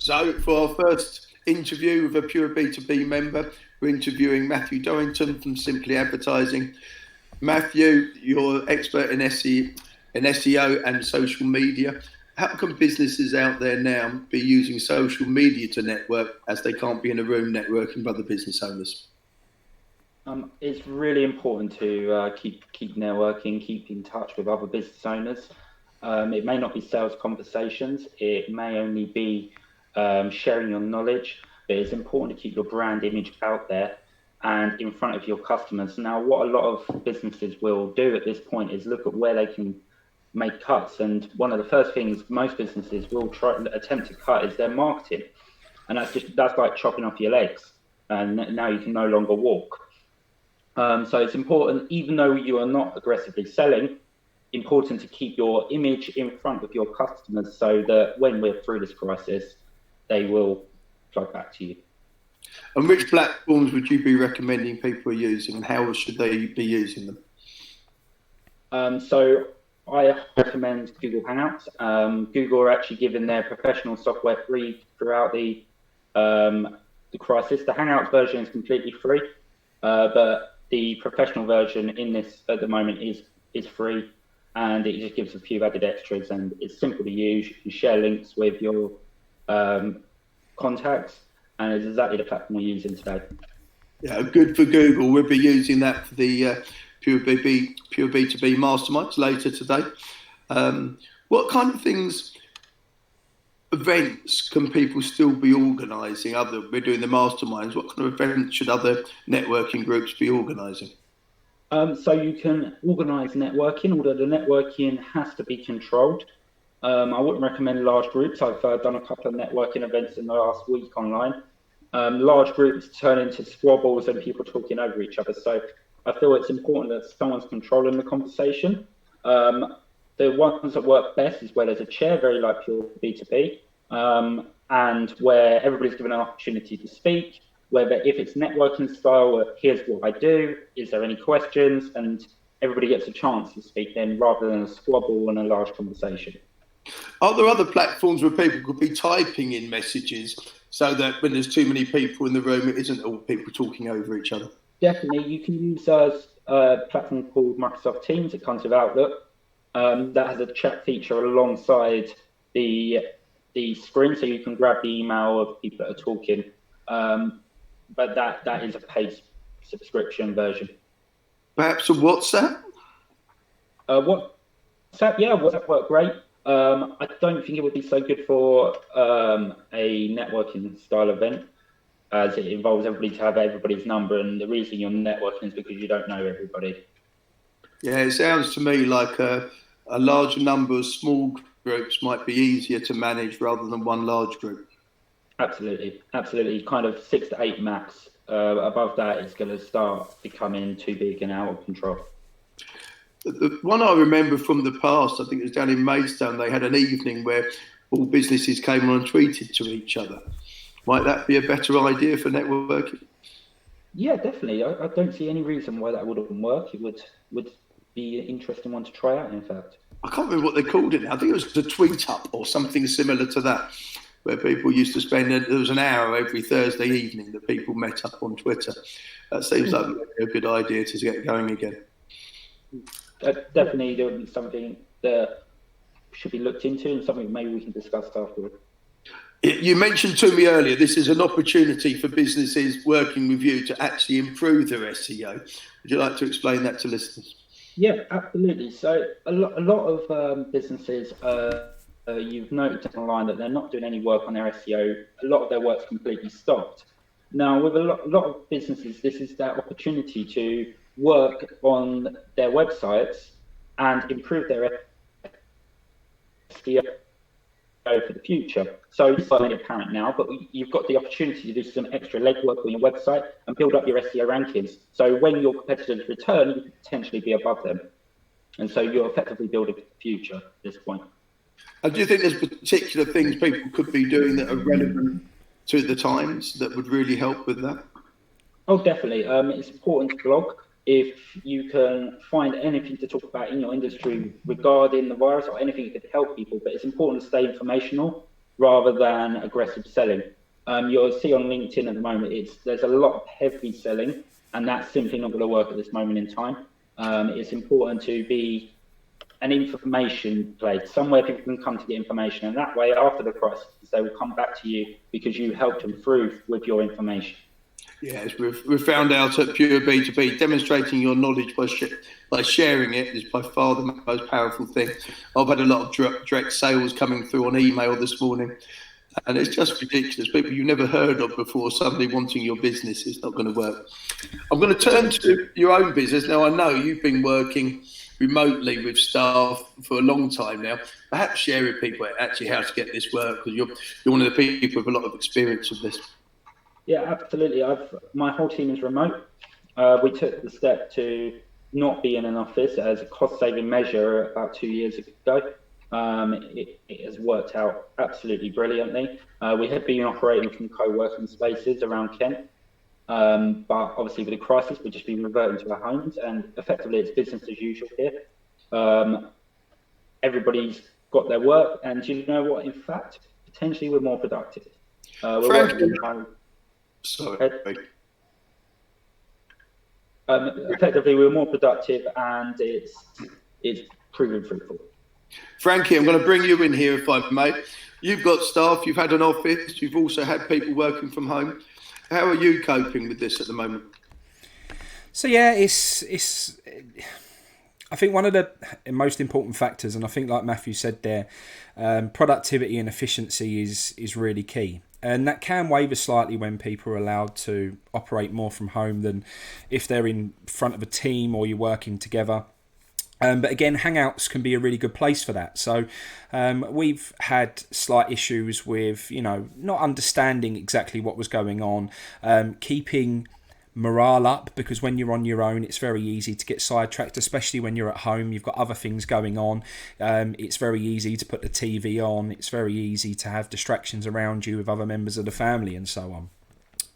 So for our first interview with a pure B2B member, we're interviewing Matthew Dorrington from Simply Advertising. Matthew, you're expert in SEO and social media. How can businesses out there now be using social media to network as they can't be in a room networking with other business owners? It's really important to keep networking, keep in touch with other business owners. It may not be sales conversations, it may only be sharing your knowledge, but it's important to keep your brand image out there and in front of your customers. Now, what a lot of businesses will do at this point is look at where they can make cuts. And one of the first things most businesses will attempt to cut is their marketing. And that's like chopping off your legs. And now you can no longer walk. So it's important, even though you are not aggressively selling, important to keep your image in front of your customers so that when we're through this crisis, they will plug back to you. And which platforms would you be recommending people are using, and how should they be using them? So I recommend Google Hangouts. Google are actually giving their professional software free throughout the crisis. The Hangouts version is completely free, but the professional version in this at the moment is free, and it just gives a few added extras, and it's simple to use. You can share links with your contacts, and it's exactly the platform we're using today. Yeah, good for Google. We'll be using that for the Pure B2B Masterminds later today. What kind of events can people still be organising? We're doing the masterminds. What kind of events should other networking groups be organising? So you can organise networking, although the networking has to be controlled. I wouldn't recommend large groups. I've done a couple of networking events in the last week online. Large groups turn into squabbles and people talking over each other. So I feel it's important that someone's controlling the conversation. The ones that work best is where there's a chair, very like pure B2B, and where everybody's given an opportunity to speak, whether if it's networking style, here's what I do, is there any questions, and everybody gets a chance to speak then rather than a squabble and a large conversation. Are there other platforms where people could be typing in messages so that when there's too many people in the room, it isn't all people talking over each other? Definitely, you can use a platform called Microsoft Teams. It comes with Outlook. That has a chat feature alongside the screen, so you can grab the email of people that are talking. But that is a paid subscription version. Perhaps a WhatsApp? WhatsApp, yeah, WhatsApp worked great. I don't think it would be so good for a networking style event, as it involves everybody to have everybody's number, and the reason you're networking is because you don't know everybody. Yeah, it sounds to me like a larger number of small groups might be easier to manage rather than one large group. Absolutely. Kind of 6 to 8 max. Above that, it's going to start becoming too big and out of control. The one I remember from the past, I think it was down in Maidstone, they had an evening where all businesses came on and tweeted to each other. Might that be a better idea for networking? Yeah, definitely. I don't see any reason why that wouldn't work. It would be an interesting one to try out, in fact. I can't remember what they called it now. I think it was the tweet up or something similar to that, where people used to spend, there was an hour every Thursday evening that people met up on Twitter. That seems like a good idea to get going again. Definitely there would be something that should be looked into and something maybe we can discuss afterward. You mentioned to me earlier, this is an opportunity for businesses working with you to actually improve their SEO. Would you like to explain that to listeners? Yeah, absolutely. So a lot of businesses, you've noted online that they're not doing any work on their SEO. A lot of their work's completely stopped. Now, with a lot of businesses, this is their opportunity to work on their websites and improve their SEO for the future. So it's not apparent now, but you've got the opportunity to do some extra legwork on your website and build up your SEO rankings. So when your competitors return, you could potentially be above them. And so you're effectively building a future at this point. And do you think there's particular things people could be doing that are relevant to the times that would really help with that? Oh, definitely. It's important to blog. If you can find anything to talk about in your industry regarding the virus or anything that could help people, but it's important to stay informational. rather than aggressive selling. You'll see on LinkedIn at the moment, there's a lot of heavy selling, and that's simply not going to work at this moment in time. It's important to be an information place, somewhere people can come to get information, and that way, after the crisis, they will come back to you because you helped them through with your information. Yes, we've found out at Pure B2B, demonstrating your knowledge by sharing it is by far the most powerful thing. I've had a lot of direct sales coming through on email this morning, and it's just ridiculous. People you've never heard of before, somebody wanting your business, it's not going to work. I'm going to turn to your own business. Now, I know you've been working remotely with staff for a long time now. Perhaps share with people actually how to get this work, because you're one of the people with a lot of experience with this. Yeah, absolutely. My whole team is remote. We took the step to not be in an office as a cost-saving measure about 2 years ago. It has worked out absolutely brilliantly. We have been operating from co-working spaces around Kent, but obviously with the crisis, we've just been reverting to our homes, and effectively it's business as usual here. Everybody's got their work, and you know what? In fact, potentially we're more productive. We're working from home. Sorry. Effectively, we're more productive, and it's proven fruitful. Frankie, I'm going to bring you in here if I may. You've got staff, you've had an office, you've also had people working from home. How are you coping with this at the moment? So yeah, it's I think one of the most important factors, and I think like Matthew said there, productivity and efficiency is really key. And that can waver slightly when people are allowed to operate more from home than if they're in front of a team or you're working together. But again, Hangouts can be a really good place for that. So we've had slight issues with, not understanding exactly what was going on, keeping morale up, because when you're on your own, it's very easy to get sidetracked, especially when you're at home. You've got other things going on. It's very easy to put the TV on. It's very easy to have distractions around you with other members of the family and so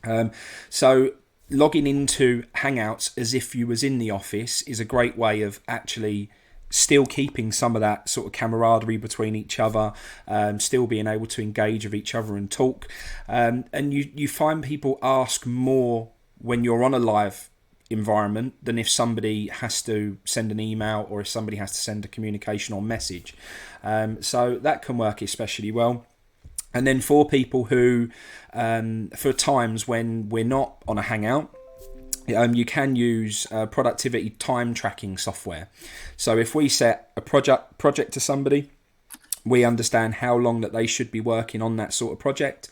on. So logging into Hangouts as if you was in the office is a great way of actually still keeping some of that sort of camaraderie between each other, still being able to engage with each other and talk. And you find people ask more when you're on a live environment than if somebody has to send an email or if somebody has to send a communication or message. So that can work especially well. And then for people who, for times when we're not on a Hangout, you can use productivity time tracking software. So if we set a project to somebody, we understand how long that they should be working on that sort of project.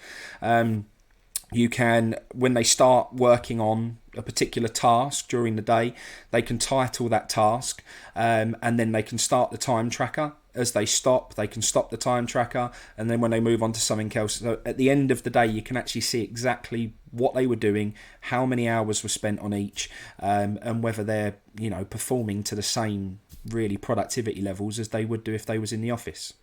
You can, when they start working on a particular task during the day, they can title that task, and then they can start the time tracker. As they stop, they can stop the time tracker, and then when they move on to something else, so at the end of the day, you can actually see exactly what they were doing, how many hours were spent on each, and whether they're performing to the same really productivity levels as they would do if they was in the office.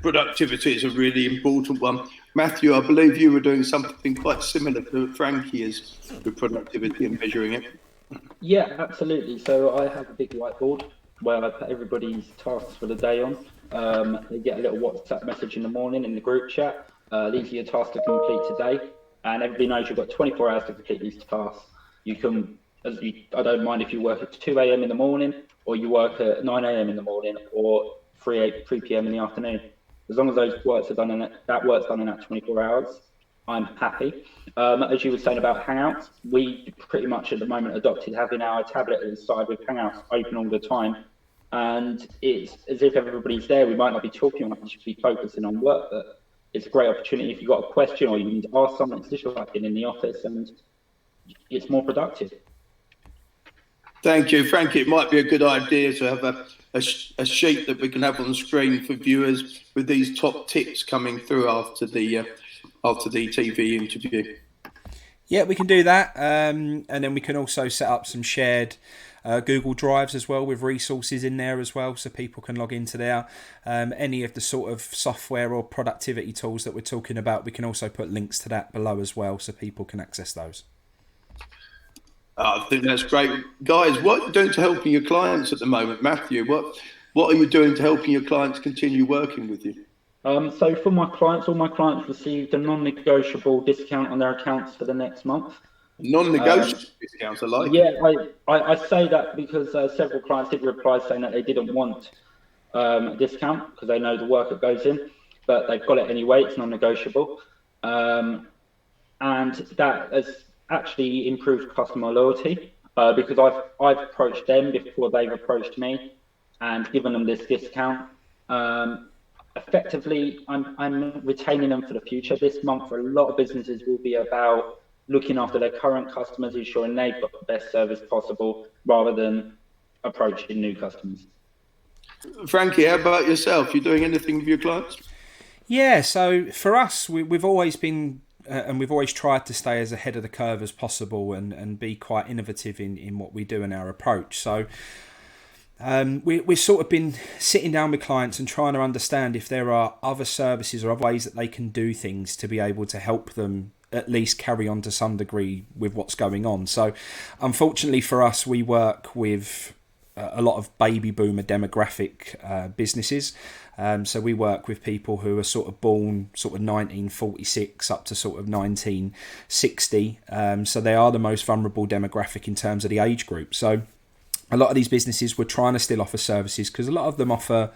Productivity is a really important one. Matthew, I believe you were doing something quite similar to Frankie is with productivity and measuring it. Yeah, absolutely. So I have a big whiteboard where I put everybody's tasks for the day on. They get a little WhatsApp message in the morning in the group chat. These are your tasks to complete today. And everybody knows you've got 24 hours to complete these tasks. You can, I don't mind if you work at 2 a.m. in the morning, or you work at 9 a.m. in the morning, or 3 p.m. in the afternoon. As long as those works are done in that work's done in that 24 hours, I'm happy. As you were saying about Hangouts, we pretty much at the moment adopted having our tablet at the side with Hangouts open all the time. And it's as if everybody's there. We might not be talking, we should be focusing on work, but it's a great opportunity if you've got a question or you need to ask someone. It's just like being in the office, and it's more productive. Thank you, Frankie. It might be a good idea to have a sheet that we can have on the screen for viewers with these top tips coming through after the TV interview. Yeah, we can do that, and then we can also set up some shared Google Drives as well with resources in there as well, so people can log into there. Any of the sort of software or productivity tools that we're talking about, we can also put links to that below as well, so people can access those. I think that's great. Guys, what are you doing to helping your clients at the moment? Matthew, what are you doing to helping your clients continue working with you? So for my clients, all my clients received a non-negotiable discount on their accounts for the next month. Non-negotiable discounts, I like. Yeah, I say that because several clients did reply saying that they didn't want a discount because they know the work that goes in, but they've got it anyway. It's non-negotiable, and that has actually improved customer loyalty because I've approached them before they've approached me and given them this discount. Effectively, I'm retaining them for the future. This month, for a lot of businesses, will be about looking after their current customers, ensuring they've got the best service possible, rather than approaching new customers. Frankie, how about yourself? You doing anything with your clients? Yeah, so for us, we've always been and we've always tried to stay as ahead of the curve as possible and be quite innovative in what we do and our approach. So we've sort of been sitting down with clients and trying to understand if there are other services or other ways that they can do things to be able to help them at least carry on to some degree with what's going on. So unfortunately for us, we work with a lot of baby boomer demographic businesses. So we work with people who are sort of born sort of 1946 up to sort of 1960. So they are the most vulnerable demographic in terms of the age group. So a lot of these businesses were trying to still offer services because a lot of them offer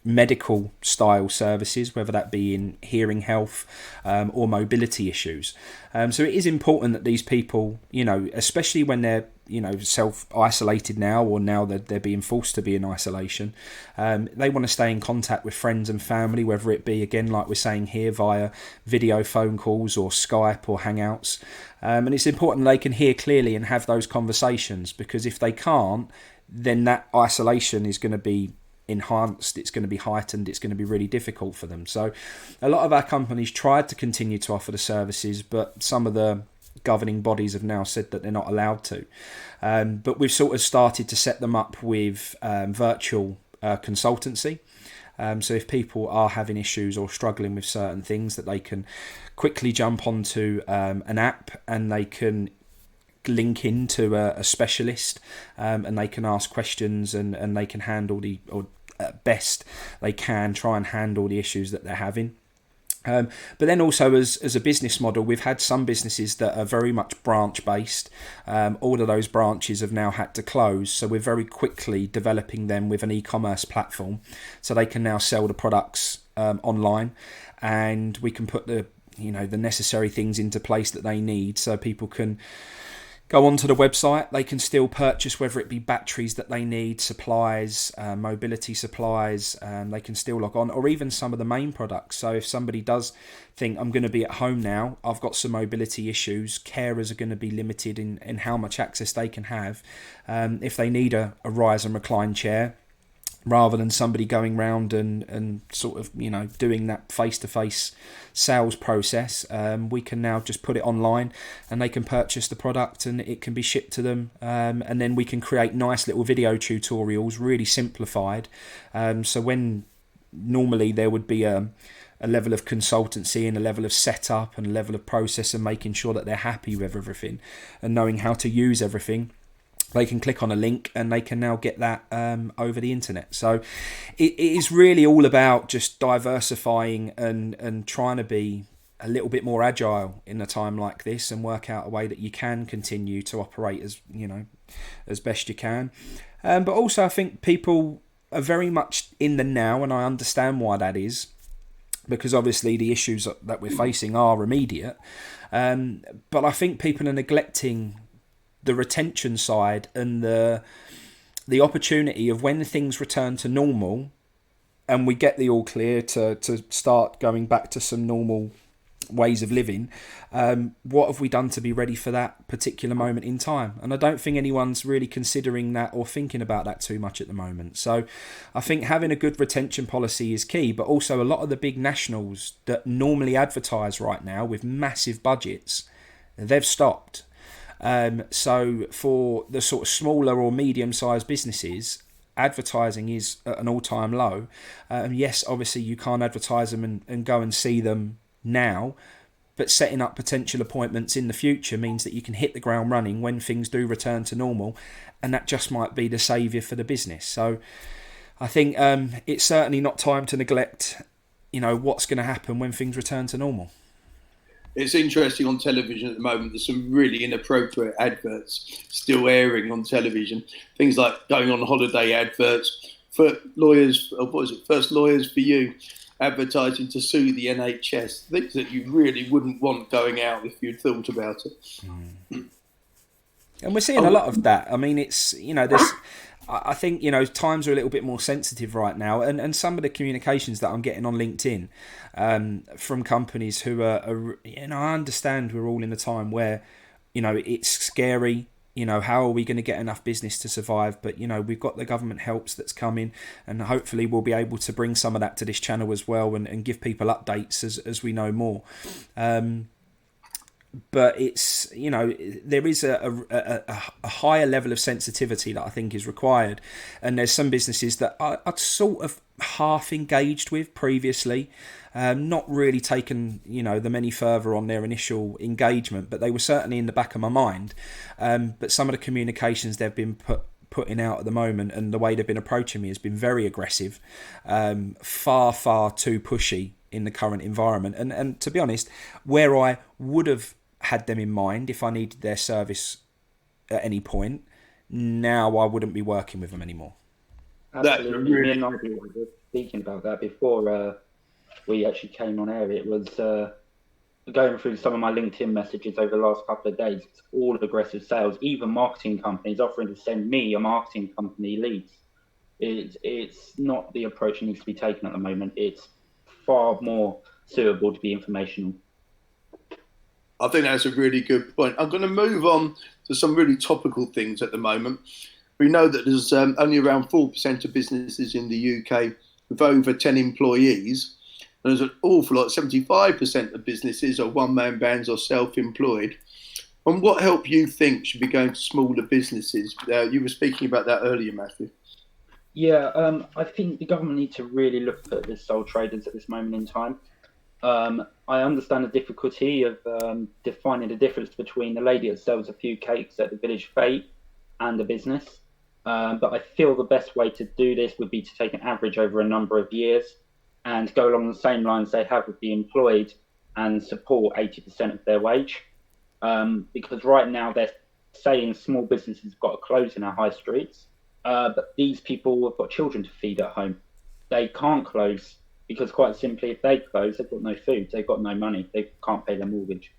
medical style services, whether that be in hearing health or mobility issues. So it is important that these people, especially when they're, self-isolated now, or now that they're being forced to be in isolation, they want to stay in contact with friends and family, whether it be, again, like we're saying here, via video phone calls or Skype or Hangouts. And it's important they can hear clearly and have those conversations, because if they can't, then that isolation is going to be enhanced, it's going to be heightened, it's going to be really difficult for them. So a lot of our companies tried to continue to offer the services, but some of the governing bodies have now said that they're not allowed to. But we've sort of started to set them up with virtual consultancy. So if people are having issues or struggling with certain things, that they can quickly jump onto an app and they can link into a specialist, and they can ask questions and they can handle or at best they can try and handle the issues that they're having. But then also as a business model, we've had some businesses that are very much branch based. All of those branches have now had to close, so we're very quickly developing them with an e-commerce platform, so they can now sell the products online, and we can put the necessary things into place that they need, so people can go onto the website. They can still purchase, whether it be batteries that they need, supplies, mobility supplies, they can still log on, or even some of the main products. So if somebody does think, I'm going to be at home now, I've got some mobility issues, carers are going to be limited in how much access they can have. If they need a rise and recline chair, rather than somebody going round and sort of, doing that face-to-face sales process, we can now just put it online and they can purchase the product and it can be shipped to them. And then we can create nice little video tutorials, really simplified. So when normally there would be a level of consultancy and a level of setup and a level of process and making sure that they're happy with everything and knowing how to use everything, they can click on a link and they can now get that over the internet. So it is really all about just diversifying and trying to be a little bit more agile in a time like this and work out a way that you can continue to operate as best you can. But also I think people are very much in the now, and I understand why that is, because obviously the issues that we're facing are immediate. But I think people are neglecting the retention side and the opportunity of when things return to normal and we get the all clear to start going back to some normal ways of living. What have we done to be ready for that particular moment in time? And I don't think anyone's really considering that or thinking about that too much at the moment. So I think having a good retention policy is key, but also a lot of the big nationals that normally advertise right now with massive budgets, they've stopped. So for the sort of smaller or medium-sized businesses, advertising is at an all-time low. Yes, obviously you can't advertise them and go and see them now, but setting up potential appointments in the future means that you can hit the ground running when things do return to normal, and that just might be the saviour for the business. So I think it's certainly not time to neglect what's going to happen when things return to normal. It's interesting on television at the moment. There's some really inappropriate adverts still airing on television. Things like going on holiday adverts for lawyers. What was it? First Lawyers for You, advertising to sue the NHS. Things that you really wouldn't want going out if you'd thought about it. And we're seeing a lot of that. I mean, it's there's. I think, times are a little bit more sensitive right now, and some of the communications that I'm getting on LinkedIn from companies who are, I understand we're all in a time where, it's scary. How are we going to get enough business to survive? But, we've got the government helps that's coming, and hopefully we'll be able to bring some of that to this channel as well and give people updates as we know more. But it's, there is a higher level of sensitivity that I think is required. And there's some businesses that I'd sort of half engaged with previously, not really taken, them any further on their initial engagement, but they were certainly in the back of my mind. But some of the communications they've been putting out at the moment and the way they've been approaching me has been very aggressive, far too pushy in the current environment. And to be honest, where I would have had them in mind if I needed their service at any point, now I wouldn't be working with them anymore. Absolutely. Me and Nigel were speaking about that before we actually came on air. It was going through some of my LinkedIn messages over the last couple of days. It's all aggressive sales, even marketing companies offering to send me a marketing company leads. It's not the approach that needs to be taken at the moment. It's far more suitable to be informational. I think that's a really good point. I'm going to move on to some really topical things at the moment. We know that there's only around 4% of businesses in the UK with over 10 employees. And there's an awful lot, 75% of businesses are one-man bands or self-employed. And what help you think should be going to smaller businesses? You were speaking about that earlier, Matthew. Yeah, I think the government needs to really look at the sole traders at this moment in time. I understand the difficulty of defining the difference between the lady that sells a few cakes at the village fete and a business. But I feel the best way to do this would be to take an average over a number of years and go along the same lines they have with the employed and support 80% of their wage. Because right now they're saying small businesses have got to close in our high streets, but these people have got children to feed at home. They can't close because, quite simply, if they close, they've got no food, they've got no money, they can't pay their mortgage.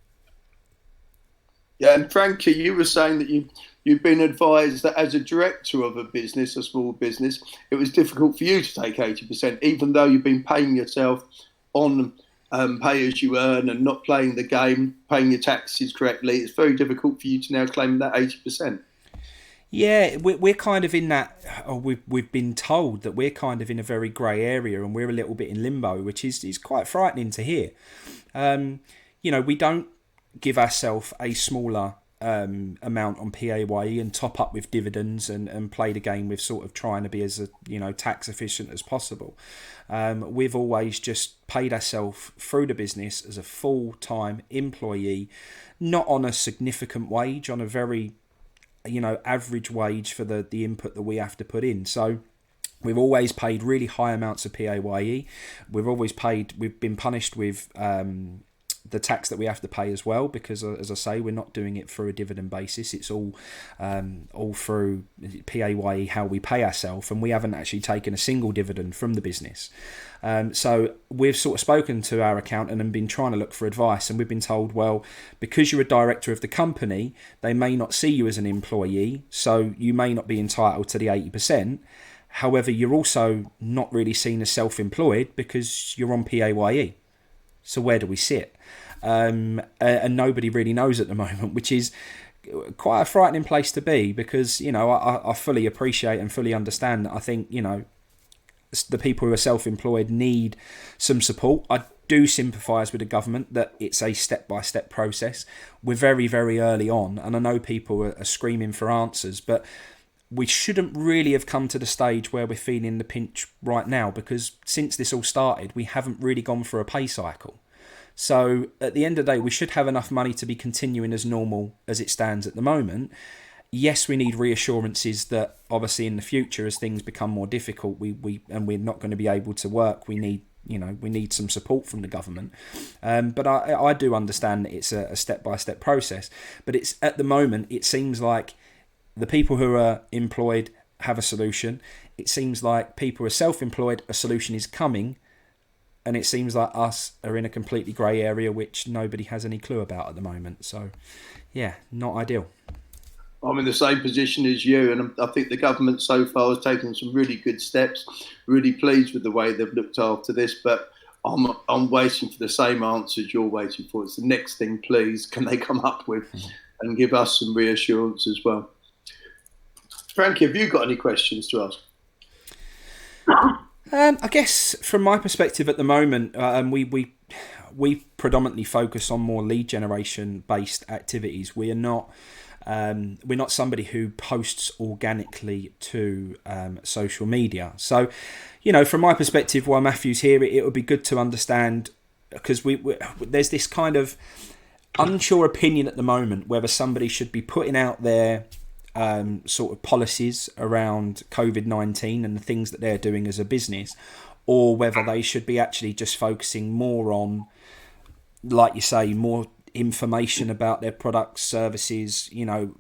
Yeah, and Frankie, you were saying that you've been advised that as a director of a business, a small business, it was difficult for you to take 80%, even though you've been paying yourself on pay as you earn and not playing the game, paying your taxes correctly. It's very difficult for you to now claim that 80%. Yeah, we're kind of in that, or we've been told that we're kind of in a very grey area and we're a little bit in limbo, which is quite frightening to hear. We don't give ourselves a smaller amount on PAYE and top up with dividends and play the game with sort of trying to be as tax efficient as possible. We've always just paid ourselves through the business as a full-time employee, not on a significant wage, on a very average wage for the input that we have to put in. So we've always paid really high amounts of PAYE. We've been punished with the tax that we have to pay as well, because as I say, we're not doing it through a dividend basis. It's all through PAYE, how we pay ourselves, and we haven't actually taken a single dividend from the business. So we've sort of spoken to our accountant and been trying to look for advice, and we've been told, well, because you're a director of the company, they may not see you as an employee, so you may not be entitled to the 80%. However, you're also not really seen as self-employed because you're on PAYE. So where do we sit? And nobody really knows at the moment, which is quite a frightening place to be, because I fully appreciate and fully understand that I think the people who are self-employed need some support. I do sympathise with the government that it's a step-by-step process. We're very, very early on, and I know people are screaming for answers, but we shouldn't really have come to the stage where we're feeling the pinch right now, because since this all started, we haven't really gone for a pay cycle. So at the end of the day, we should have enough money to be continuing as normal as it stands at the moment. Yes, we need reassurances that obviously in the future, as things become more difficult, we're not going to be able to work. We need we need some support from the government. But I do understand that it's a step-by-step process. But it's at the moment, it seems like the people who are employed have a solution. It seems like people who are self-employed, a solution is coming. And it seems like us are in a completely grey area, which nobody has any clue about at the moment. So, yeah, not ideal. I'm in the same position as you, and I think the government so far has taken some really good steps. Really pleased with the way they've looked after this, but I'm waiting for the same answers you're waiting for. It's the next thing, please, can they come up with and give us some reassurance as well. Frankie, have you got any questions to ask? I guess from my perspective at the moment, we predominantly focus on more lead generation based activities. We're not somebody who posts organically to social media. So, from my perspective, while Matthew's here, it would be good to understand, because there's this kind of unsure opinion at the moment whether somebody should be putting out their sort of policies around COVID-19 and the things that they're doing as a business, or whether they should be actually just focusing more on, like you say, more information about their products, services,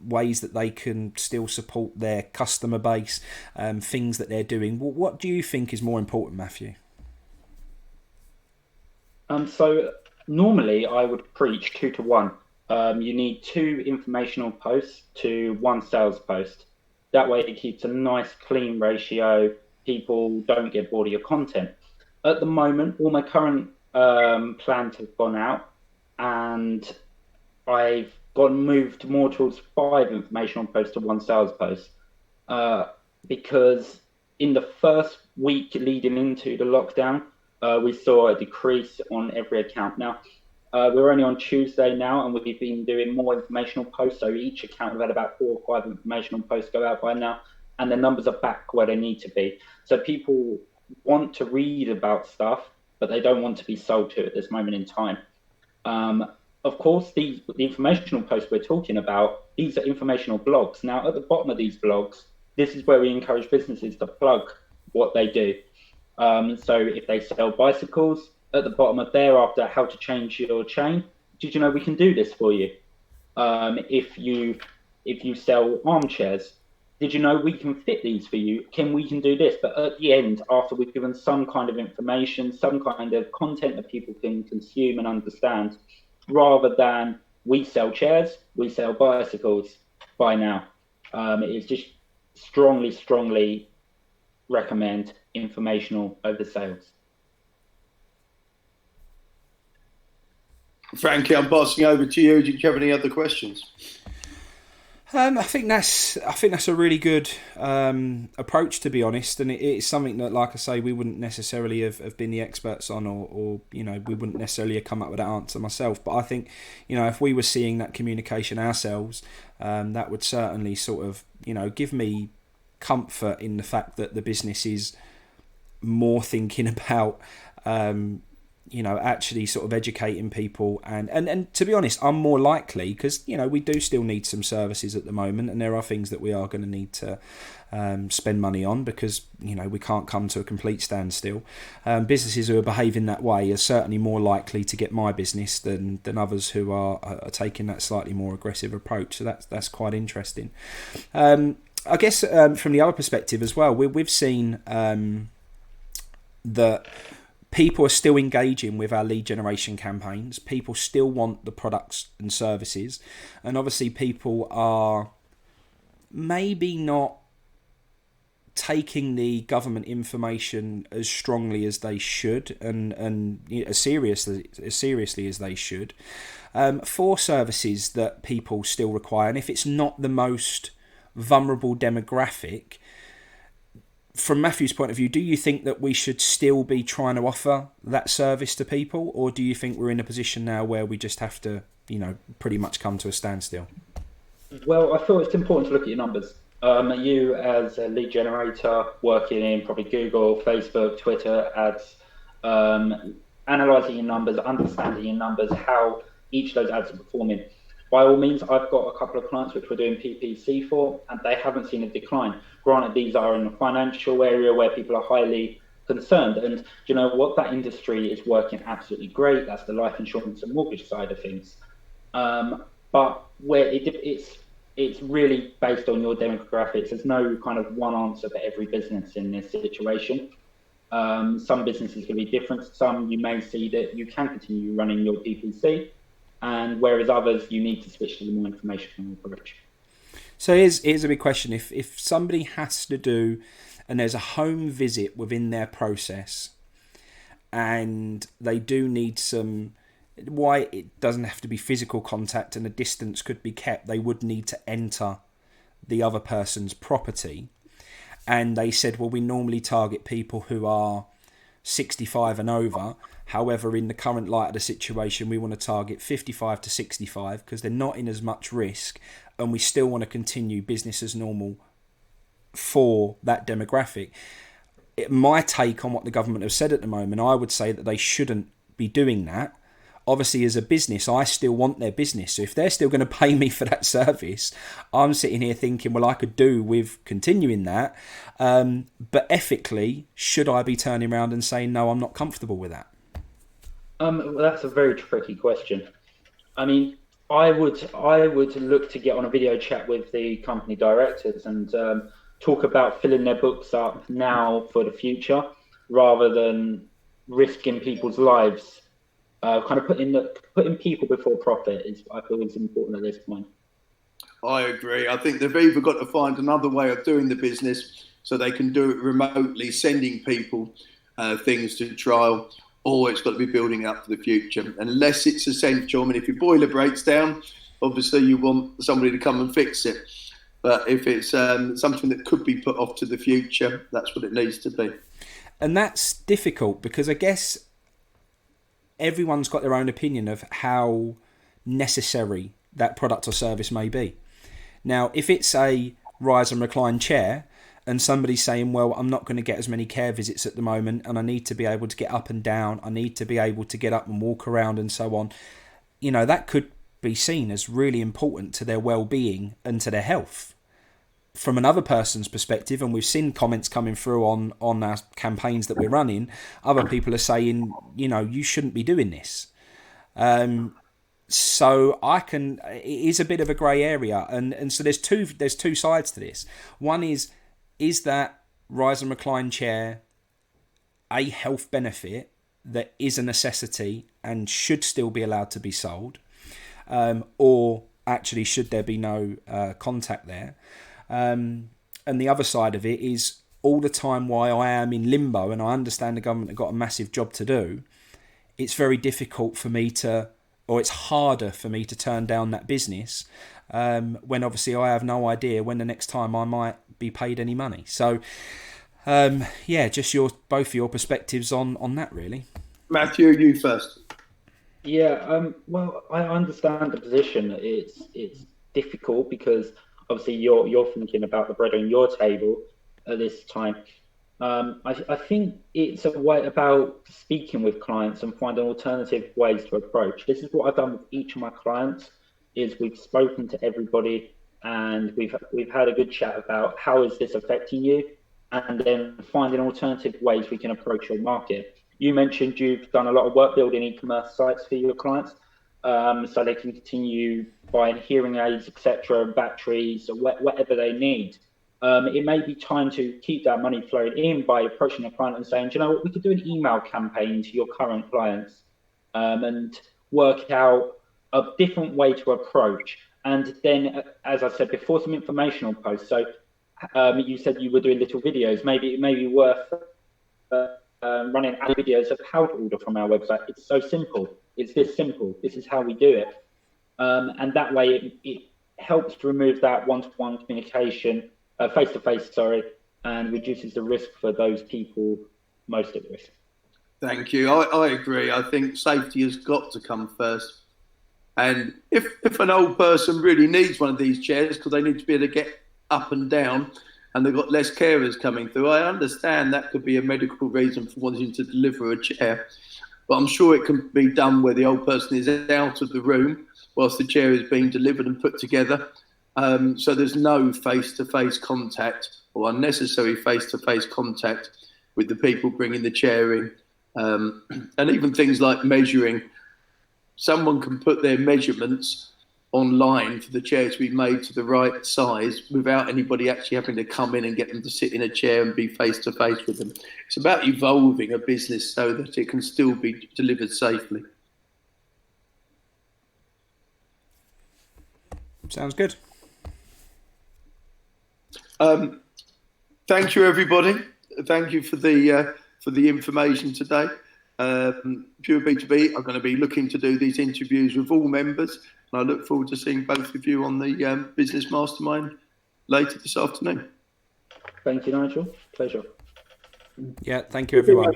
ways that they can still support their customer base, things that they're doing. What do you think is more important, Matthew? So normally I would preach 2 to 1. You need 2 informational posts to 1 sales post. That way it keeps a nice clean ratio. People don't get bored of your content. At the moment, all my current plans have gone out, and I've moved more towards 5 informational posts to 1 sales post, because in the first week leading into the lockdown, we saw a decrease on every account. Now, we're only on Tuesday now, and we've been doing more informational posts. So each account we've had about 4 or 5 informational posts go out by now, and the numbers are back where they need to be. So people want to read about stuff, but they don't want to be sold to at this moment in time. Of course, the informational posts we're talking about, these are informational blogs. Now, at the bottom of these blogs, this is where we encourage businesses to plug what they do. So if they sell bicycles, at the bottom of there, after how to change your chain, did you know we can do this for you? If you sell armchairs, did you know we can fit these for you? We can do this? But at the end, after we've given some kind of information, some kind of content that people can consume and understand, rather than we sell chairs, we sell bicycles, buy now. It's just strongly recommend informational over sales. Frankie, I'm passing over to you. Do you have any other questions? I think that's a really good approach, to be honest, and it's something that, like I say, we wouldn't necessarily have been the experts on, or we wouldn't necessarily have come up with that answer myself. But I think, if we were seeing that communication ourselves, that would certainly sort of, give me comfort in the fact that the business is more thinking about actually sort of educating people, and to be honest, I'm more likely, because we do still need some services at the moment, and there are things that we are going to need to spend money on, because we can't come to a complete standstill. Businesses who are behaving that way are certainly more likely to get my business than others who are taking that slightly more aggressive approach. So that's quite interesting. I guess from the other perspective as well, we've seen that people are still engaging with our lead generation campaigns. People still want the products and services. And obviously people are maybe not taking the government information as strongly as they should, and as seriously as they should, for services that people still require. And if it's not the most vulnerable demographic, from Matthew's point of view, do you think that we should still be trying to offer that service to people, or do you think we're in a position now where we just have to, pretty much come to a standstill? Well, I feel it's important to look at your numbers. You as a lead generator working in probably Google, Facebook, Twitter ads, analysing your numbers, understanding your numbers, how each of those ads are performing. By all means, I've got a couple of clients which we're doing PPC for, and they haven't seen a decline. Granted, these are in the financial area where people are highly concerned. And you know what? That industry is working absolutely great. That's the life insurance and mortgage side of things. But where it's really based on your demographics. There's no kind of one answer for every business in this situation. Some businesses can be different. Some you may see that you can continue running your PPC, and whereas others you need to switch to the more informational approach. So here's a big question. If somebody has to do, and there's a home visit within their process, and they do need some, why it doesn't have to be physical contact and a distance could be kept, they would need to enter the other person's property. And they said, well, we normally target people who are 65 and over. However, in the current light of the situation, we want to target 55 to 65 because they're not in as much risk, and we still want to continue business as normal for that demographic. My take on what the government have said at the moment, I would say that they shouldn't be doing that. Obviously, as a business, I still want their business. So if they're still going to pay me for that service, I'm sitting here thinking, well, I could do with continuing that. But ethically, should I be turning around and saying, no, I'm not comfortable with that? Well, that's a very tricky question. I mean, I would look to get on a video chat with the company directors and talk about filling their books up now for the future, rather than risking people's lives. Kind of putting people before profit I feel is important at this point. I agree. I think they've either got to find another way of doing the business so they can do it remotely, sending people things to trial, or it's got to be building up for the future. Unless it's essential. I mean, if your boiler breaks down, obviously you want somebody to come and fix it. But if it's something that could be put off to the future, that's what it needs to be. And that's difficult because I guess everyone's got their own opinion of how necessary that product or service may be. Now, if it's a rise and recline chair and somebody's saying, well, I'm not going to get as many care visits at the moment and I need to be able to get up and down, I need to be able to get up and walk around and so on, you know, that could be seen as really important to their well-being and to their health. From another person's perspective, and we've seen comments coming through on our campaigns that we're running, other people are saying, you know, you shouldn't be doing this. So it is a bit of a grey area, and so there's two sides to this. One is that rise and recline chair a health benefit that is a necessity and should still be allowed to be sold, or actually should there be no contact there? And the other side of it is all the time why I am in limbo, and I understand the government have got a massive job to do. It's very difficult for me it's harder for me to turn down that business when obviously I have no idea when the next time I might be paid any money. So, just both your perspectives on that, really. Matthew, you first. Yeah, well, I understand the position. It's difficult because obviously you're thinking about the bread on your table at this time. I think it's a way about speaking with clients and finding alternative ways to approach. This is what I've done with each of my clients, is we've spoken to everybody and we've had a good chat about how is this affecting you, and then finding alternative ways we can approach your market. You mentioned you've done a lot of work building e-commerce sites for your clients, so they can continue buying hearing aids, etc., batteries, or whatever they need. It may be time to keep that money flowing in by approaching a client and saying, you know what, we could do an email campaign to your current clients and work out a different way to approach. And then, as I said before, some informational posts. So you said you were doing little videos. Maybe it may be worth running ad videos of how to order from our website. It's so simple. It's this simple. This is how we do it. And that way it helps to remove that one-to-one communication, face-to-face, and reduces the risk for those people most at risk. Thank you. I agree. I think safety has got to come first. And if an old person really needs one of these chairs because they need to be able to get up and down and they've got less carers coming through, I understand that could be a medical reason for wanting to deliver a chair. But I'm sure it can be done where the old person is out of the room whilst the chair is being delivered and put together. So there's no face-to-face contact or unnecessary face-to-face contact with the people bringing the chair in, and even things like measuring. Someone can put their measurements online for the chair to be made to the right size without anybody actually having to come in and get them to sit in a chair and be face to face with them. It's about evolving a business so that it can still be delivered safely. Sounds good. Thank you, everybody. Thank you for the information today. Pure B2B are going to be looking to do these interviews with all members, and I look forward to seeing both of you on the Business Mastermind later this afternoon. Thank you, Nigel. Pleasure. Yeah, thank you, everyone.